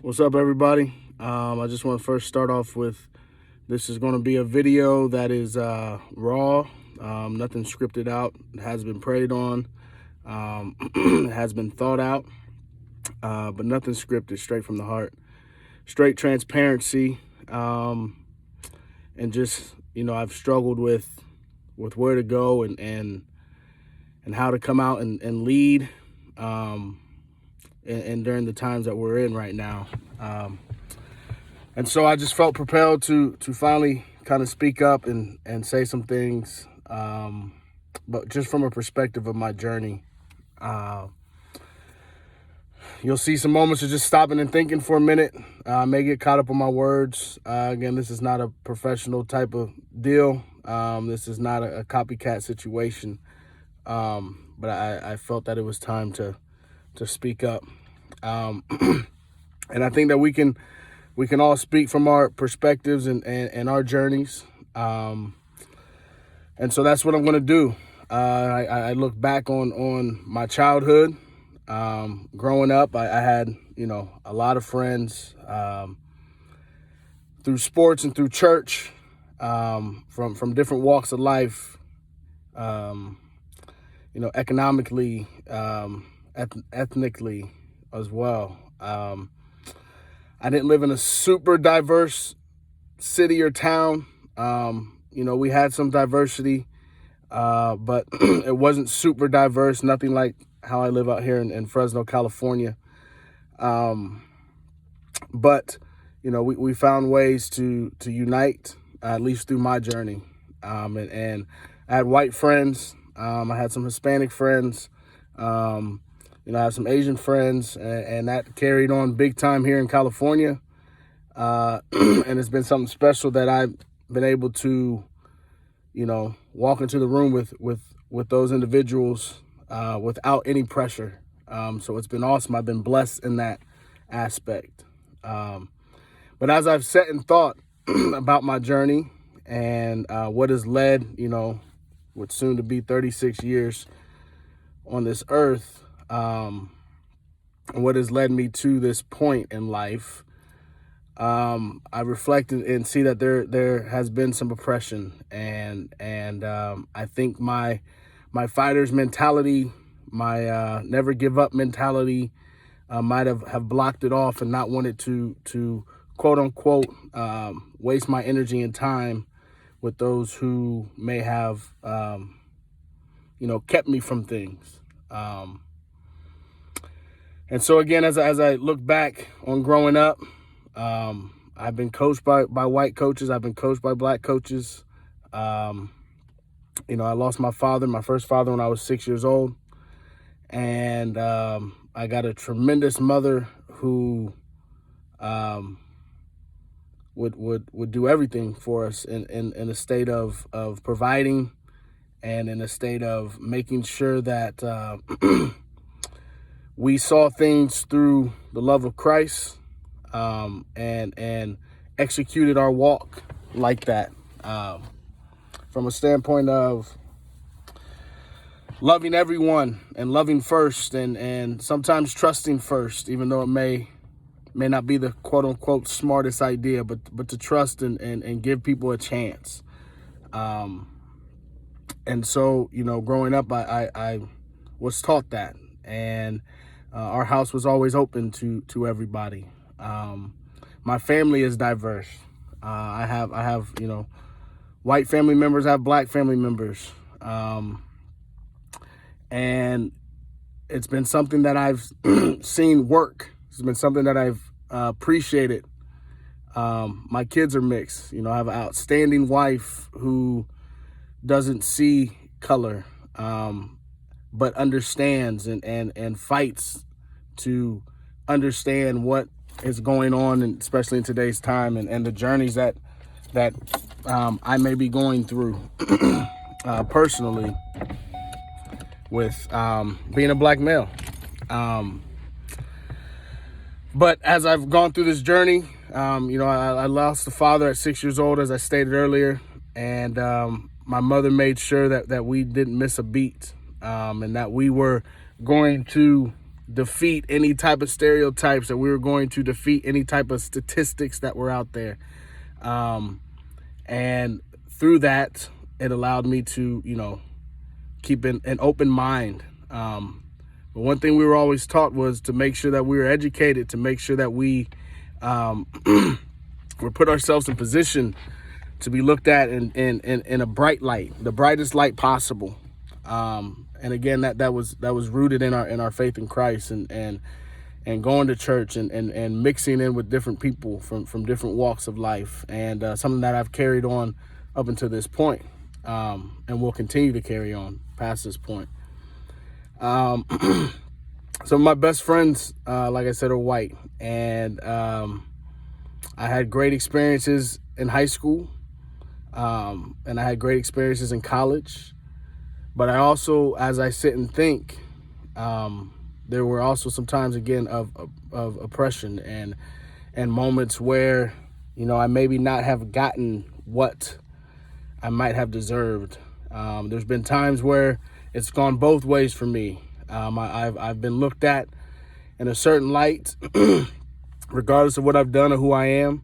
What's up, everybody? I just want to first start off with this is going to be a video that is raw, nothing scripted out. It has been prayed on, it has been thought out, but nothing scripted, straight from the heart, straight transparency, and just I've struggled with where to go and how to come out and lead. And during the times that we're in right now. And so I just felt propelled to finally kind of speak up and say some things, but just from a perspective of my journey. You'll see some moments of just stopping and thinking for a minute. I may get caught up on my words. Again, this is not a professional type of deal. This is not a copycat situation. But I felt that it was time to speak up. And I think that we can all speak from our perspectives and our journeys. And so that's what I'm going to do. I look back on my childhood. Growing up, I had, a lot of friends, through sports and through church, from different walks of life, economically, ethnically as well. I didn't live in a super diverse city or town. We had some diversity, but it wasn't super diverse, nothing like how I live out here in Fresno, California. But, we found ways to unite, at least through my journey. And I had white friends. I had some Hispanic friends. I have some Asian friends, and that carried on big time here in California. And it's been something special that I've been able to, walk into the room with those individuals without any pressure. So it's been awesome. I've been blessed in that aspect. But as I've sat and thought about my journey and what has led, what's soon to be 36 years on this earth, and what has led me to this point in life, I reflect and see that there has been some oppression, and I think my fighter's mentality, my never give up mentality, might have blocked it off and not wanted to quote unquote waste my energy and time with those who may have kept me from things. And so again, as I look back on growing up, I've been coached by white coaches. I've been coached by black coaches. I lost my first father, when I was 6 years old. And I got a tremendous mother who would do everything for us in a state of providing, and in a state of making sure that we saw things through the love of Christ, and executed our walk like that, from a standpoint of loving everyone and loving first, and sometimes trusting first, even though it may not be the quote unquote smartest idea, but to trust and give people a chance. And so, growing up, I was taught that, and our house was always open to everybody. My family is diverse. I have white family members. I have black family members, and it's been something that I've seen work. It's been something that I've appreciated. My kids are mixed. I have an outstanding wife who doesn't see color, but understands and fights to understand what is going on, and especially in today's time, and the journeys that I may be going through personally with being a black male. But as I've gone through this journey, I lost a father at 6 years old, as I stated earlier, and my mother made sure that we didn't miss a beat, and that we were going to defeat any type of stereotypes, that we were going to defeat any type of statistics that were out there. And through that, it allowed me to, keep an open mind. But one thing we were always taught was to make sure that we were educated, to make sure that we we put ourselves in position to be looked at in a bright light, the brightest light possible. And again, that was rooted in our faith in Christ, and going to church and mixing in with different people from different walks of life, and something that I've carried on up until this point, and will continue to carry on past this point. Some of my best friends, like I said, are white, and I had great experiences in high school, and I had great experiences in college. But I also, as I sit and think, there were also some times, again, of oppression and moments where, I maybe not have gotten what I might have deserved. There's been times where it's gone both ways for me. I've been looked at in a certain light, regardless of what I've done or who I am,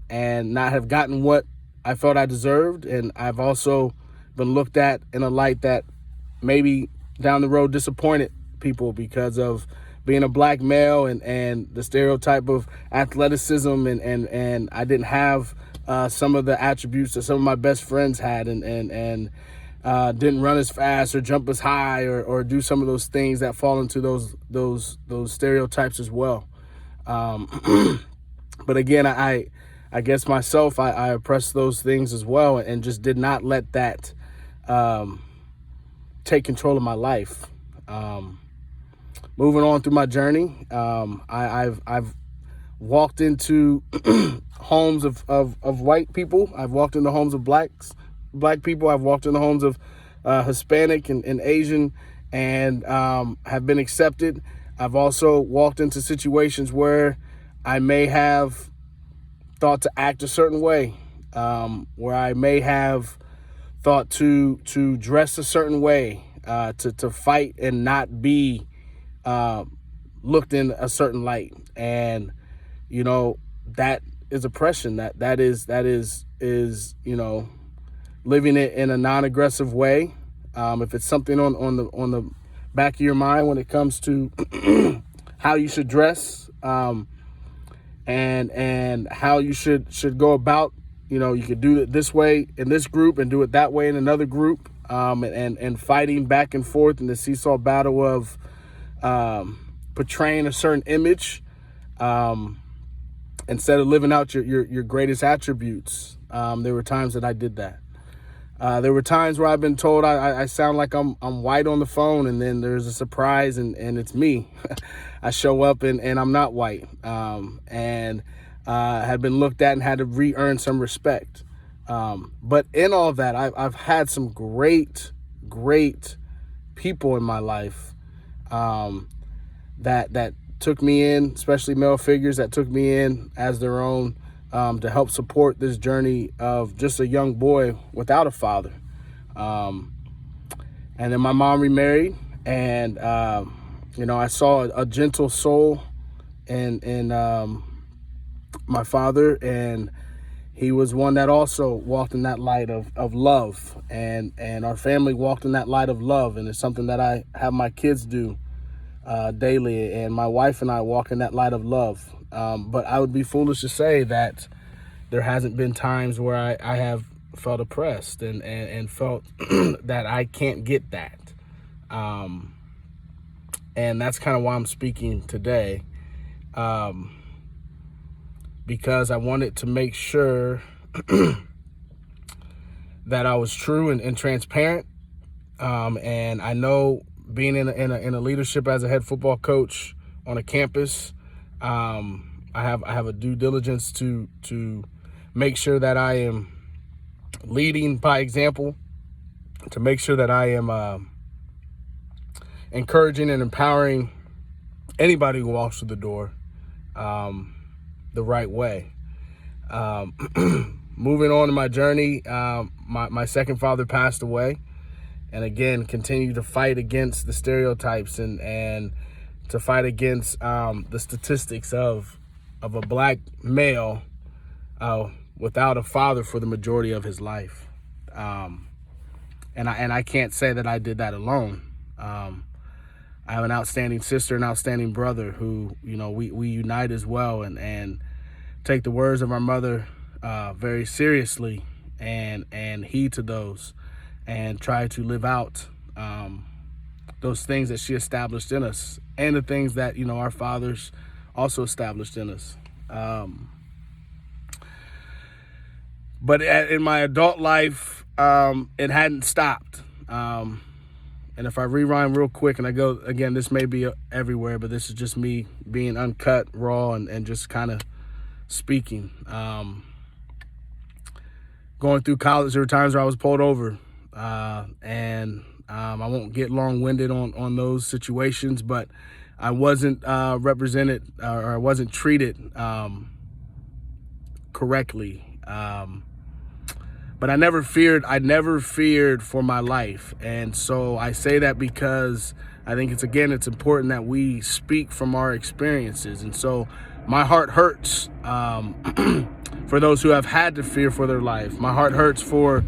and not have gotten what I felt I deserved. And I've also been looked at in a light that maybe down the road disappointed people because of being a black male and the stereotype of athleticism, and I didn't have some of the attributes that some of my best friends had, and didn't run as fast or jump as high or do some of those things that fall into those stereotypes as well. But again, I guess myself, I oppressed those things as well, and just did not let that take control of my life. Moving on through my journey, I've walked into homes of white people. I've walked into homes of black people. I've walked into homes of Hispanic and Asian, and have been accepted. I've also walked into situations where I may have thought to act a certain way, where I may have thought to dress a certain way, to fight and not be looked in a certain light. And that is oppression. That is living it in a non-aggressive way. If it's something on the back of your mind when it comes to how you should dress, and how you should go about, you could do it this way in this group and do it that way in another group, and fighting back and forth in the seesaw battle of portraying a certain image, instead of living out your greatest attributes. There were times that I did that. There were times where I've been told I sound like I'm white on the phone, and then there's a surprise and it's me. I show up and I'm not white, and had been looked at and had to re-earn some respect. But in all that, I've had some great people in my life that took me in, especially male figures that took me in as their own, to help support this journey of just a young boy without a father. And then my mom remarried, and I saw a gentle soul in my father, and he was one that also walked in that light of love, and our family walked in that light of love, and it's something that I have my kids do daily, and my wife and I walk in that light of love. But I would be foolish to say that there hasn't been times where I have felt oppressed and felt that I can't get that. And that's kind of why I'm speaking today, because I wanted to make sure that I was true and transparent. And I know being in a leadership as a head football coach on a campus, I have a due diligence to make sure that I am leading by example, to make sure that I am encouraging and empowering anybody who walks through the door the right way. Moving on in my journey, my second father passed away, again, continue to fight against the stereotypes and to fight against the statistics of a black male without a father for the majority of his life. And I can't say that I did that alone. I have an outstanding sister, an outstanding brother who, we unite as well and take the words of our mother very seriously and heed to those and try to live out those things that she established in us and the things that, our fathers also established in us. But in my adult life, it hadn't stopped. And if I rewind real quick and I go, again, this may be everywhere, but this is just me being uncut, raw, and just kind of speaking. Going through college, there were times where I was pulled over. And I won't get long-winded on those situations, but I wasn't represented or I wasn't treated correctly. But I never feared for my life. And so I say that because I think it's important that we speak from our experiences. And so my heart hurts for those who have had to fear for their life. My heart hurts for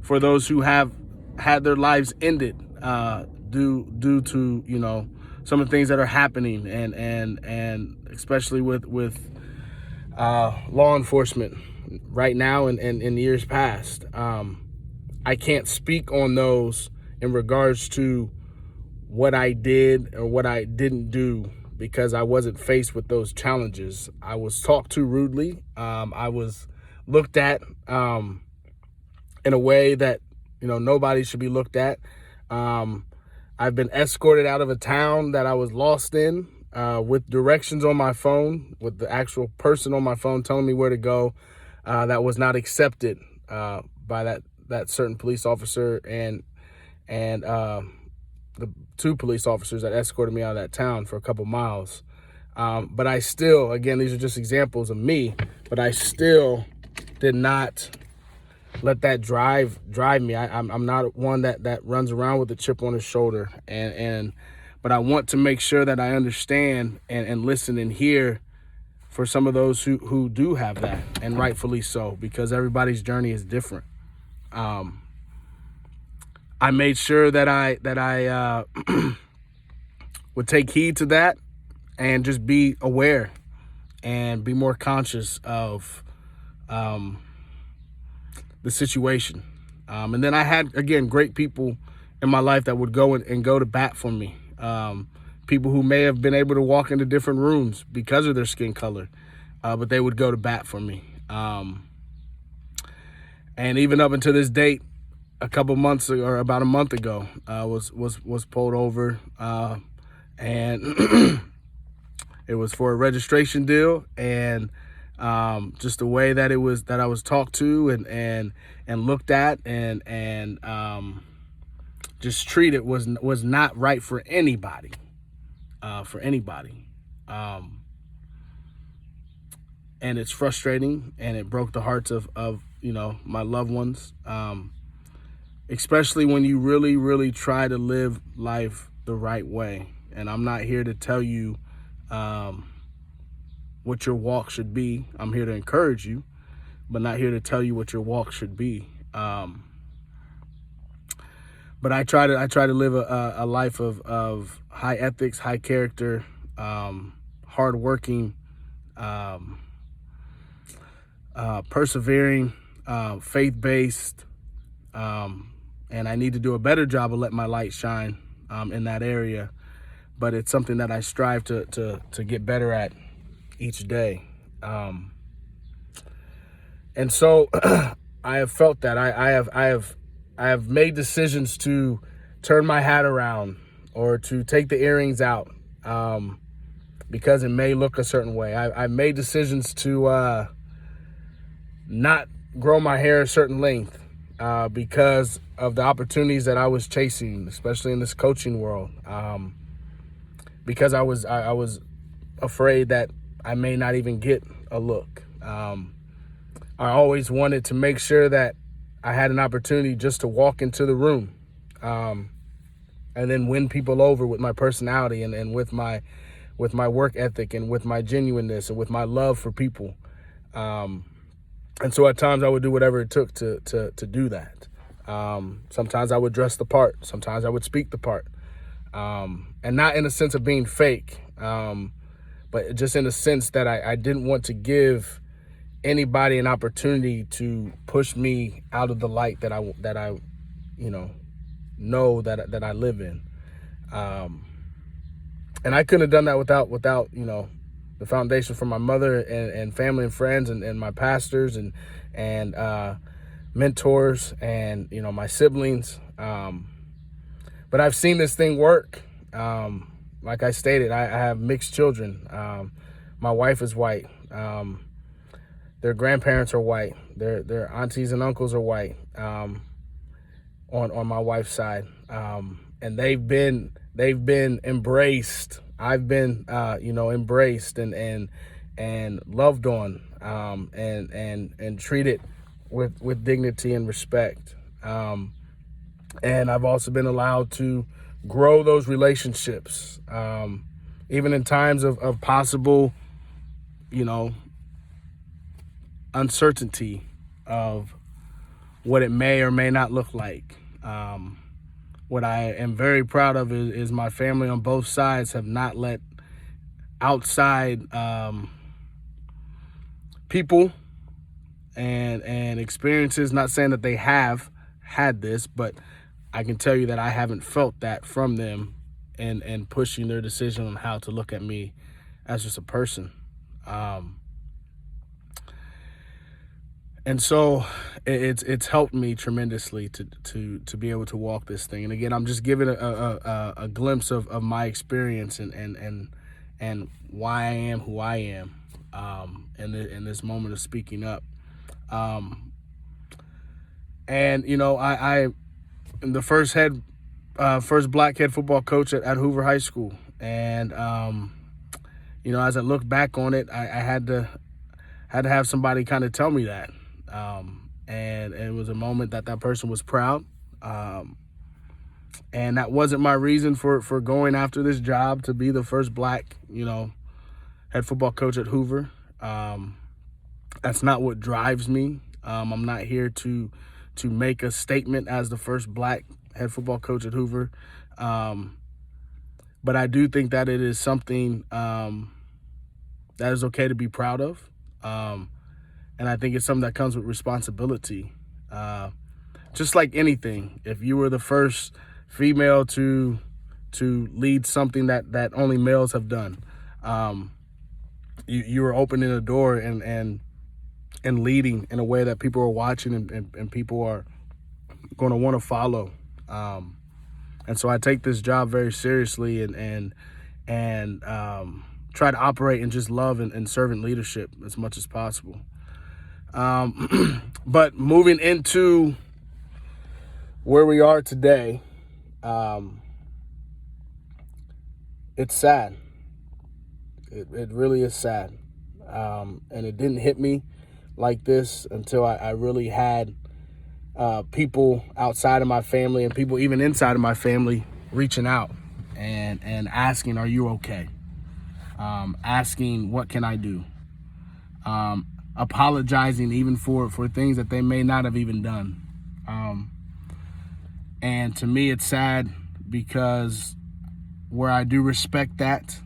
those who have had their lives ended due to, some of the things that are happening and especially with law enforcement right now and in years past. I can't speak on those in regards to what I did or what I didn't do because I wasn't faced with those challenges. I was talked to rudely. I was looked at in a way that, nobody should be looked at. I've been escorted out of a town that I was lost in with directions on my phone, with the actual person on my phone telling me where to go. That was not accepted by that certain police officer and the two police officers that escorted me out of that town for a couple miles. But I still, again, these are just examples of me, but I still did not let that drive me. I'm not one that runs around with a chip on his shoulder, but I want to make sure that I understand and listen and hear for some of those who do have that, and rightfully so, because everybody's journey is different. I made sure that I would take heed to that and just be aware and be more conscious of the situation. And then I had, again, great people in my life that would go and go to bat for me. People who may have been able to walk into different rooms because of their skin color, but they would go to bat for me. And even up until this date, a couple months ago, or about a month ago, was pulled over, and it was for a registration deal, and just the way that I was talked to and looked at and just treated was not right for anybody. And it's frustrating, and it broke the hearts of my loved ones, especially when you really, really try to live life the right way. And I'm not here to tell you what your walk should be. I'm here to encourage you, but not here to tell you what your walk should be. But I try to live a life of high ethics, high character, hardworking, persevering, faith-based, and I need to do a better job of letting my light shine in that area. But it's something that I strive to get better at each day. And so I have felt that I have made decisions to turn my hat around or to take the earrings out because it may look a certain way. I've made decisions to not grow my hair a certain length because of the opportunities that I was chasing, especially in this coaching world. Because I was afraid that I may not even get a look. I always wanted to make sure that I had an opportunity just to walk into the room and then win people over with my personality and with my work ethic and with my genuineness and with my love for people. And so at times I would do whatever it took to do that. Sometimes I would dress the part. Sometimes I would speak the part. And not in a sense of being fake, but just in a sense that I didn't want to give anybody an opportunity to push me out of the light that I know that I live in. And I couldn't have done that without the foundation from my mother and family and friends and my pastors and mentors and my siblings. But I've seen this thing work. Like I stated, I have mixed children. My wife is white. Their grandparents are white. Their aunties and uncles are white. On my wife's side, and they've been embraced. I've been embraced and loved on, and treated with dignity and respect. And I've also been allowed to grow those relationships, even in times of possible, uncertainty of what it may or may not look like. What I am very proud of is my family on both sides have not let outside people and experiences, not saying that they have had this, but I can tell you that I haven't felt that from them and pushing their decision on how to look at me as just a person. And so it's helped me tremendously to be able to walk this thing. And again, I'm just giving a glimpse of my experience and why I am who I am in this moment of speaking up. And I am the first black head football coach at Hoover High School. And as I look back on it, I had to have somebody kind of tell me that. And it was a moment that person was proud. And that wasn't my reason for going after this job, to be the first black, head football coach at Hoover. That's not what drives me. I'm not here to make a statement as the first black head football coach at Hoover. But I do think that it is something that is okay to be proud of. And I think it's something that comes with responsibility. Just like anything, if you were the first female to lead something that only males have done, you were opening a door and leading in a way that people are watching and people are going to want to follow. And so I take this job very seriously and try to operate in just love and servant leadership as much as possible. But moving into where we are today, it's sad. It really is sad. And it didn't hit me like this until I really had people outside of my family and people even inside of my family reaching out and asking, "Are you okay?" Asking, "What can I do?" Apologizing even for things that they may not have even done. And to me, it's sad because where I do respect that,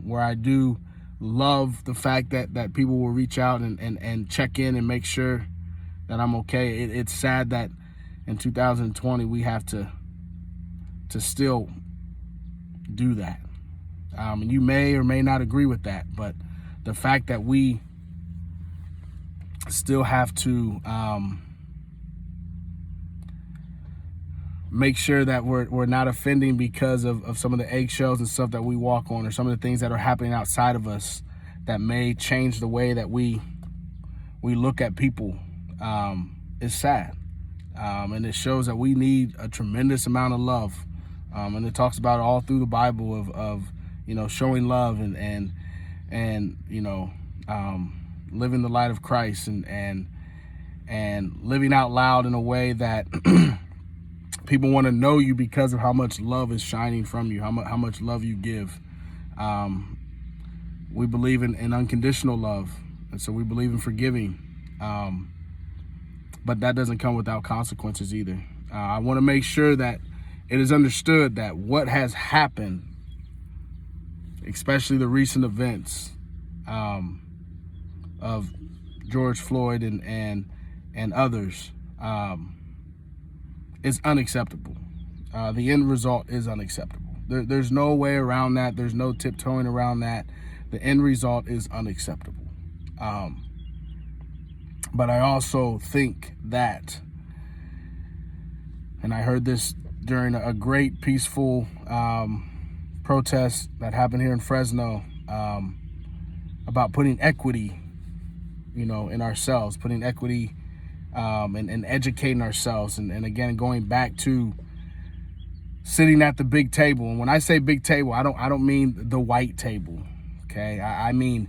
where I do love the fact that people will reach out and check in and make sure that I'm okay, it's sad that in 2020 we have to still do that. And you may or may not agree with that, but the fact that we still have to make sure that we're not offending because of some of the eggshells and stuff that we walk on, or some of the things that are happening outside of us that may change the way that we look at people, is sad. And it shows that we need a tremendous amount of love. And it talks about it all through the Bible of showing love and living the light of Christ and living out loud in a way that People want to know you because of how much love is shining from you, how much love you give. We believe in unconditional love, and so we believe in forgiving. But that doesn't come without consequences either. I want to make sure that it is understood that what has happened, especially the recent events of George Floyd and others, is unacceptable. The end result is unacceptable. There's no way around that. There's no tiptoeing around that. The end result is unacceptable. But I also think that, and I heard this during a great peaceful protest that happened here in Fresno, about putting equity, in ourselves, putting equity and educating ourselves. And again, going back to sitting at the big table. And when I say big table, I don't mean the white table. Okay. I mean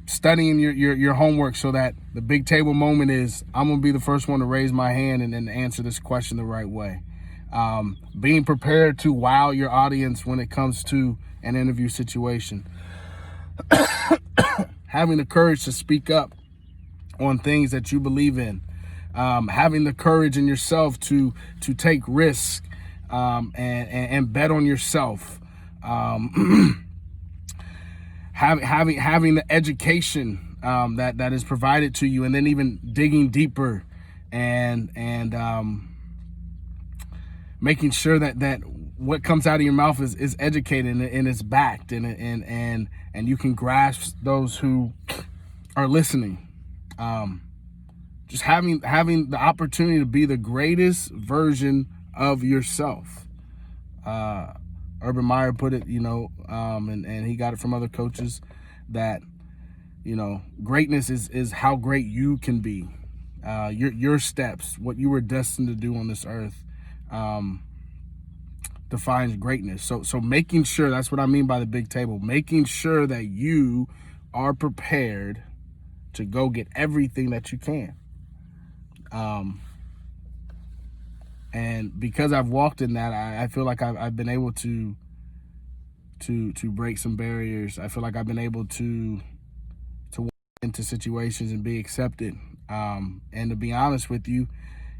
studying your homework so that the big table moment is, I'm going to be the first one to raise my hand and answer this question the right way. Being prepared to wow your audience when it comes to an interview situation. Having the courage to speak up on things that you believe in. Having the courage in yourself to take risks and bet on yourself. Having the education that is provided to you, and then even digging deeper and making sure that what comes out of your mouth is educated and it's backed and you can grasp those who are listening. Just having the opportunity to be the greatest version of yourself. Urban Meyer put it, and he got it from other coaches, that, greatness is how great you can be. Your steps, what you were destined to do on this earth, defines greatness. So making sure, that's what I mean by the big table, making sure that you are prepared to go get everything that you can. And because I've walked in that, I feel like I've been able to break some barriers. I feel like I've been able to walk into situations and be accepted. And to be honest with you,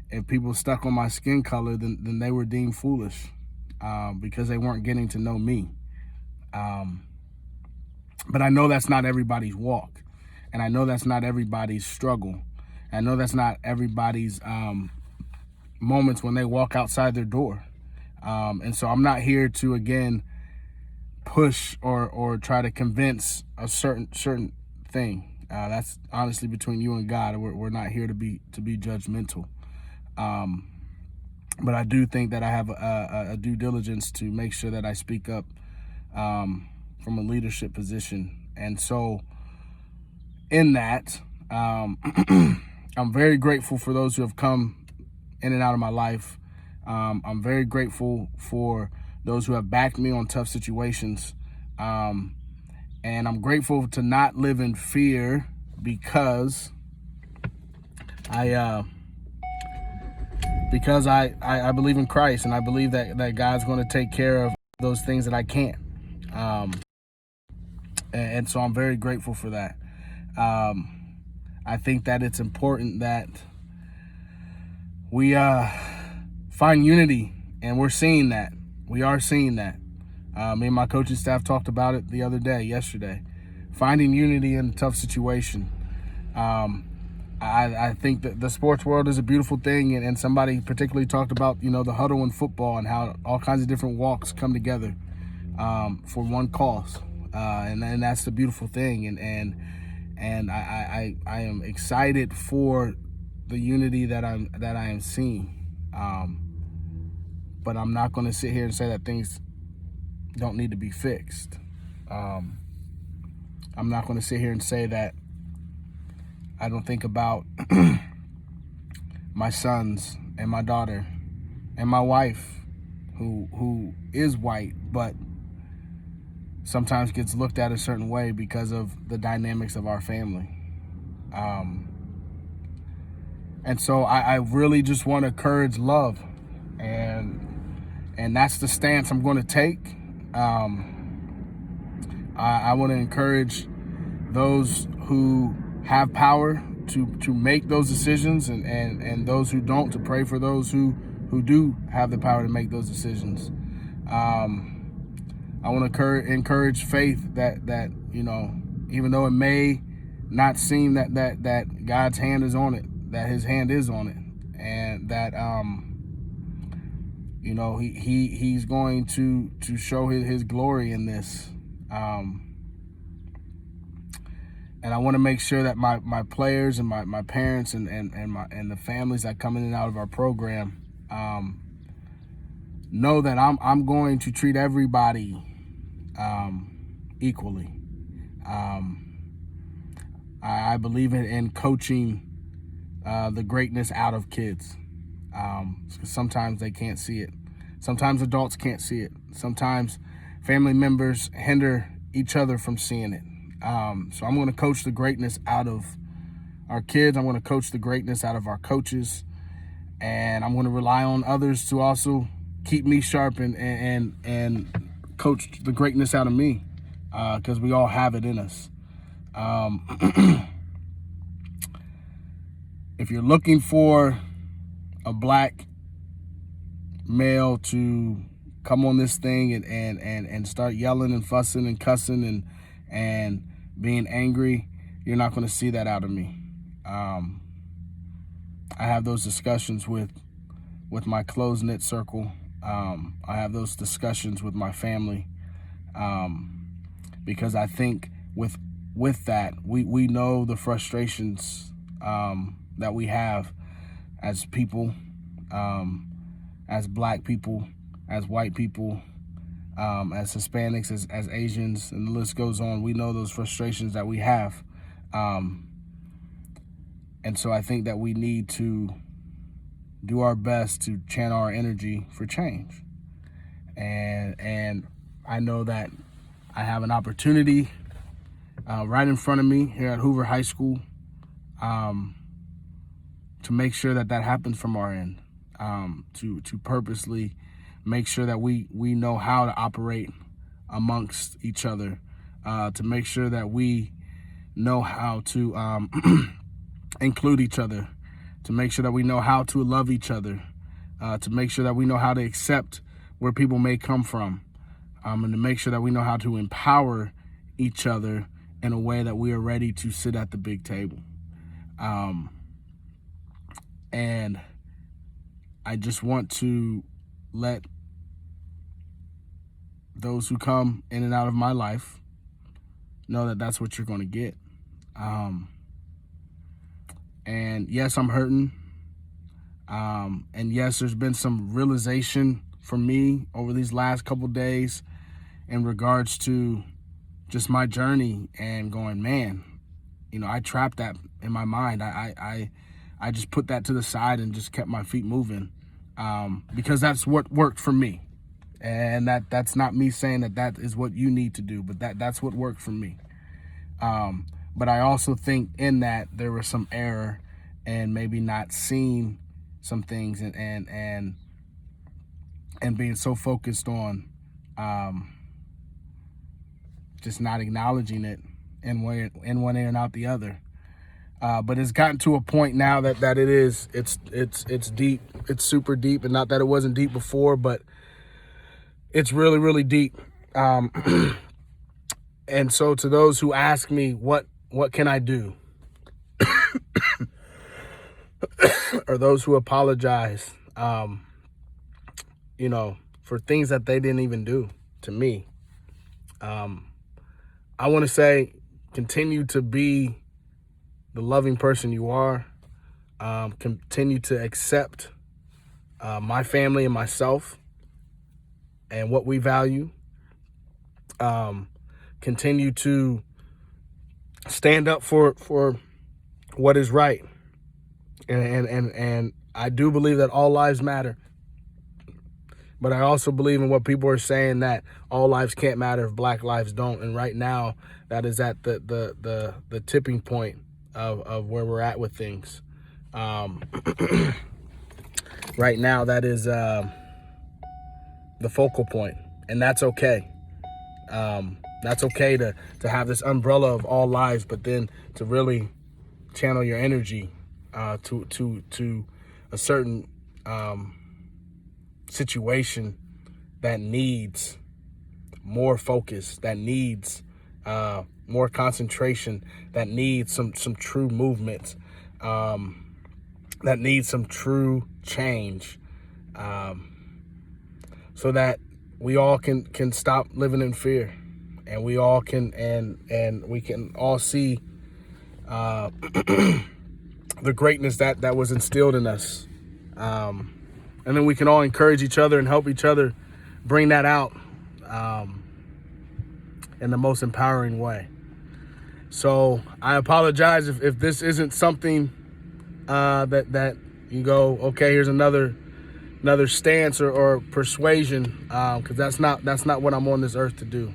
if people stuck on my skin color, then they were deemed foolish, because they weren't getting to know me. But I know that's not everybody's walk. And I know that's not everybody's struggle. I know that's not everybody's moments when they walk outside their door. And so I'm not here to, again, push or try to convince a certain thing. That's honestly between you and God. We're not here to be judgmental. But I do think that I have a due diligence to make sure that I speak up from a leadership position. And so in that, I'm very grateful for those who have come in and out of my life. I'm very grateful for those who have backed me on tough situations. And I'm grateful to not live in fear, because I believe in Christ, and I believe that God's going to take care of those things that I can't. And so I'm very grateful for that. I think that it's important that we find unity, and we're seeing that. We are seeing that. Me and my coaching staff talked about it yesterday. Finding unity in a tough situation. I think that the sports world is a beautiful thing, and somebody particularly talked about, the huddle in football and how all kinds of different walks come together for one cause. And that's the beautiful thing. And I am excited for the unity that I am seeing. But I'm not going to sit here and say that things don't need to be fixed. I'm not going to sit here and say that I don't think about my sons and my daughter and my wife, who is white, but sometimes gets looked at a certain way because of the dynamics of our family. And so I really just want to encourage love. and that's the stance I'm going to take. I want to encourage those who have power to make those decisions, and those who don't, to pray for those who do have the power to make those decisions. I want to encourage faith that even though it may not seem that God's hand is on it, that His hand is on it, and that He's going to show His glory in this. And I want to make sure that my players and my parents and the families that come in and out of our program know that I'm going to treat everybody equally. I believe in coaching the greatness out of kids. Sometimes they can't see it. Sometimes adults can't see it. Sometimes family members hinder each other from seeing it. So I'm going to coach the greatness out of our kids. I'm going to coach the greatness out of our coaches. And I'm going to rely on others to also keep me sharp and coach the greatness out of me, because we all have it in us. If you're looking for a black male to come on this thing and start yelling and fussing and cussing and being angry, you're not going to see that out of me. I have those discussions with my close-knit circle. I have those discussions with my family, because I think with that, we know the frustrations that we have as people, as black people, as white people, as Hispanics, as Asians, and the list goes on. We know those frustrations that we have. And so I think that we need to do our best to channel our energy for change. And I know that I have an opportunity right in front of me here at Hoover High School to make sure that happens from our end, to purposely make sure that we know how to operate amongst each other, to make sure that we know how to include each other, to make sure that we know how to love each other, to make sure that we know how to accept where people may come from, and to make sure that we know how to empower each other in a way that we are ready to sit at the big table. And I just want to let those who come in and out of my life know that that's what you're going to get. And yes, I'm hurting. And yes, there's been some realization for me over these last couple days in regards to just my journey and going, man, I trapped that in my mind. I just put that to the side and just kept my feet moving, because that's what worked for me. And that's not me saying that is what you need to do, but that's what worked for me. But I also think in that there was some error and maybe not seeing some things and being so focused on just not acknowledging it in one ear and out the other. But it's gotten to a point now that it's deep. It's super deep, and not that it wasn't deep before, but it's really, really deep. And so to those who ask me, what can I do? Or those who apologize, for things that they didn't even do to me. I want to say, continue to be the loving person you are. Continue to accept my family and myself and what we value. Continue to stand up for what is right. And I do believe that all lives matter. But I also believe in what people are saying, that all lives can't matter if black lives don't. And right now, that is at the tipping point of where we're at with things. right now that is the focal point, and that's okay. That's okay to have this umbrella of all lives, but then to really channel your energy to a certain situation that needs more focus, that needs more concentration, that needs some true movement, that needs some true change, so that we all can stop living in fear, and we all can and we can all see the greatness that was instilled in us, and then we can all encourage each other and help each other bring that out in the most empowering way. So I apologize if this isn't something that you go, okay, here's another stance or persuasion, because that's not what I'm on this earth to do.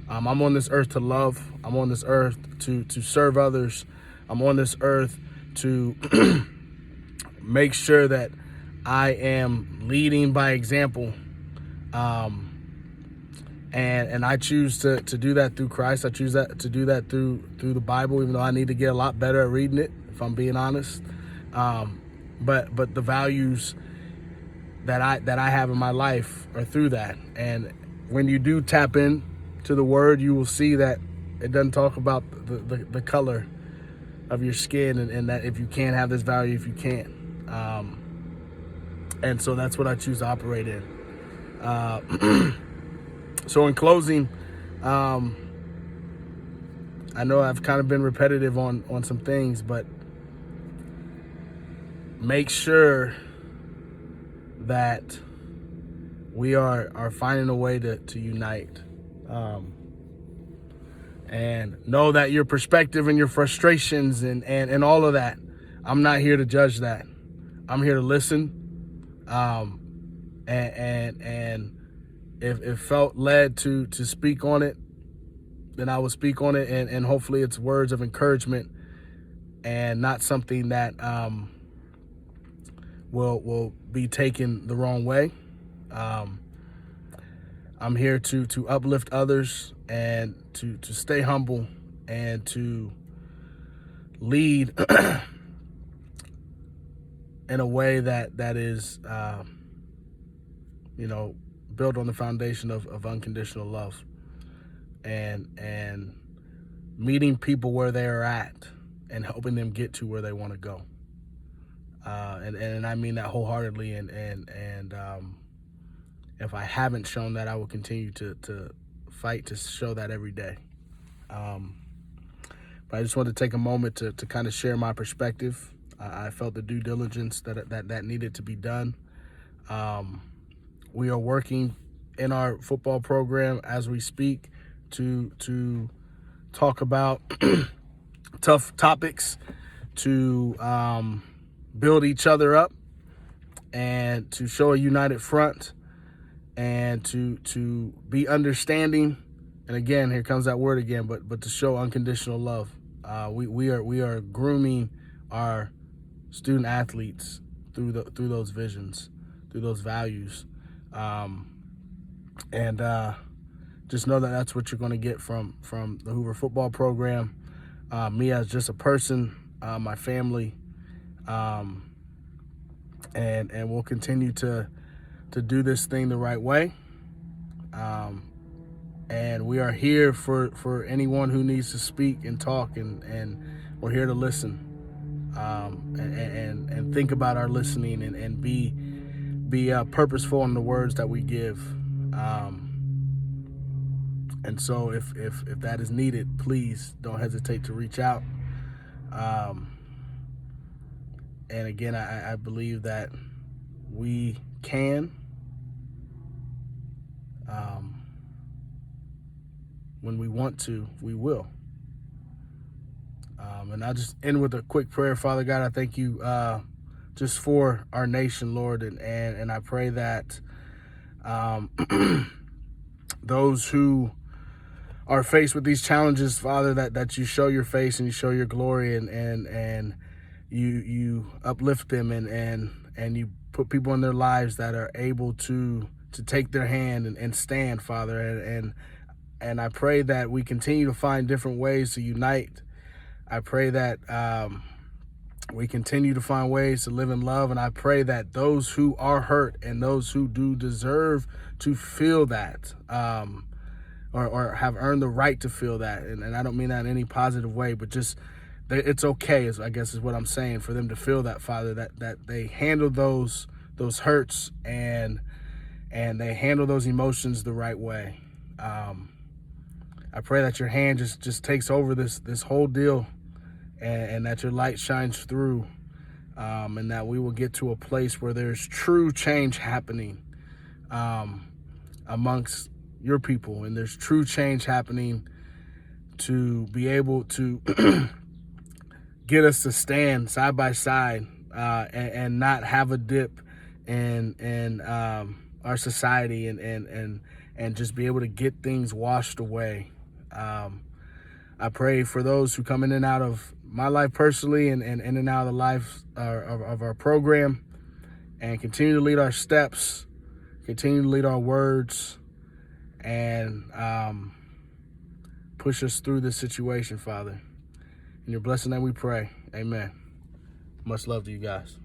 I'm on this earth to love. I'm on this earth to serve others. I'm on this earth to make sure that I am leading by example. And I choose to do that through Christ. I choose to do that through the Bible, even though I need to get a lot better at reading it, if I'm being honest. But the values that I have in my life are through that. And when you do tap in to the Word, you will see that it doesn't talk about the color of your skin, and that if you can't have this value, if you can't. And so that's what I choose to operate in. So in closing, I know I've kind of been repetitive on some things, but make sure that we are finding a way to unite. And know that your perspective and your frustrations and all of that, I'm not here to judge that. I'm here to listen. And if felt led to speak on it, then I will speak on it, and hopefully it's words of encouragement and not something that will be taken the wrong way. I'm here to uplift others and to stay humble and to lead in a way that is built on the foundation of unconditional love and meeting people where they're at and helping them get to where they want to go. And I mean that wholeheartedly, and if I haven't shown that, I will continue to fight to show that every day. But I just wanted to take a moment to kind of share my perspective. I felt the due diligence that needed to be done. We are working in our football program as we speak to talk about tough topics, to build each other up, and to show a united front, and to be understanding. And again, here comes that word again, but to show unconditional love. We are grooming our student athletes through those visions, through those values, and just know that that's what you're going to get from the Hoover football program. Me as just a person, my family, and we'll continue to do this thing the right way. And we are here for anyone who needs to speak and talk, and we're here to listen, and think about our listening, and be purposeful in the words that we give. And so if that is needed, please don't hesitate to reach out. And again, I believe that we can, when we want to, we will. And I'll just end with a quick prayer. Father God, I thank you just for our nation, Lord, and I pray that those who are faced with these challenges, Father, that you show your face and you show your glory, and you uplift them, and and you put people in their lives that are able to take their hand and stand, Father. And I pray that we continue to find different ways to unite. I pray that we continue to find ways to live in love. And I pray that those who are hurt and those who do deserve to feel that, or have earned the right to feel that, and I don't mean that in any positive way, but just it's okay, I guess is what I'm saying, for them to feel that, Father, that they handle those hurts and they handle those emotions the right way. I pray that your hand just takes over this whole deal, and that your light shines through, and that we will get to a place where there's true change happening amongst your people, and there's true change happening to be able to get us to stand side by side, and not have a dip in our society, and just be able to get things washed away. I pray for those who come in and out of my life personally, and in and out of the life of our program, and continue to lead our steps, continue to lead our words, and push us through this situation, Father. In your blessed name we pray. Amen. Much love to you guys.